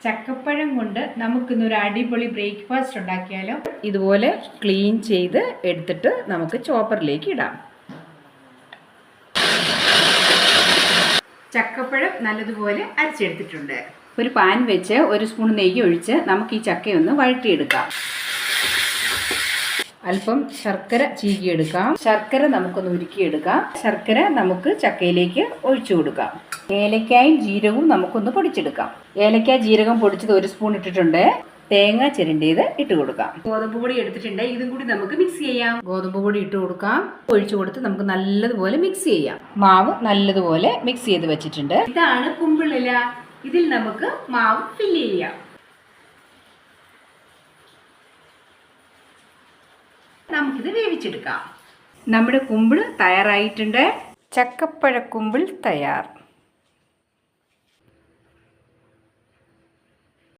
ചക്കപ്പഴം കൊണ്ട് നമുക്കിന്നൊരു അടിപൊളി ബ്രേക്ക്ഫാസ്റ്റ് ഉണ്ടാക്കിയാലോ. ഇതുപോലെ ക്ലീൻ ചെയ്ത് എടുത്തിട്ട് നമുക്ക് ചോപ്പറിലേക്ക് ഇടാം. ചക്കപ്പഴം നല്ലതുപോലെ അരച്ചെടുത്തിട്ടുണ്ട്. ഒരു പാൻ വെച്ച് 1 സ്പൂൺ നെയ്യ് ഒഴിച്ച് നമുക്ക് ഈ ചക്കയൊന്ന് വഴറ്റിയെടുക്കാം. അല്പം ശർക്കര ചീകിയെടുക്കാം. ശർക്കര നമുക്കൊന്ന് ഉരുക്കിയെടുക്കാം. ശർക്കര നമുക്ക് ചക്കയിലേക്ക് ഒഴിച്ചു കൊടുക്കാം. ഏലക്കായും ജീരകവും നമുക്കൊന്ന് പൊടിച്ചെടുക്കാം. ഏലക്കായ ജീരകം പൊടിച്ചത് 1 സ്പൂൺ ഇട്ടിട്ടുണ്ട്. തേങ്ങ ചിരണ്ടിയത് ഇട്ട് കൊടുക്കാം. ഗോതമ്പ് പൊടി എടുത്തിട്ടുണ്ട്, ഇതും കൂടി നമുക്ക് മിക്സ് ചെയ്യാം. ഗോതമ്പ് പൊടി ഇട്ട് കൊടുക്കാം. ഒഴിച്ചു കൊടുത്ത് നമുക്ക് നല്ലതുപോലെ മിക്സ് ചെയ്യാം. മാവ് നല്ലതുപോലെ മിക്സ് ചെയ്ത് വെച്ചിട്ടുണ്ട്. ഇതാണ് കുമ്പിളില. ഇതിൽ നമുക്ക് മാവ് ഫില്ല് ചെയ്യാം. നമുക്കിത് വേവിച്ചെടുക്കാം. നമ്മുടെ കുമ്പിൾ തയ്യാറായിട്ടുണ്ട്. ചക്കപ്പഴ കുമ്പിൾ തയ്യാർ.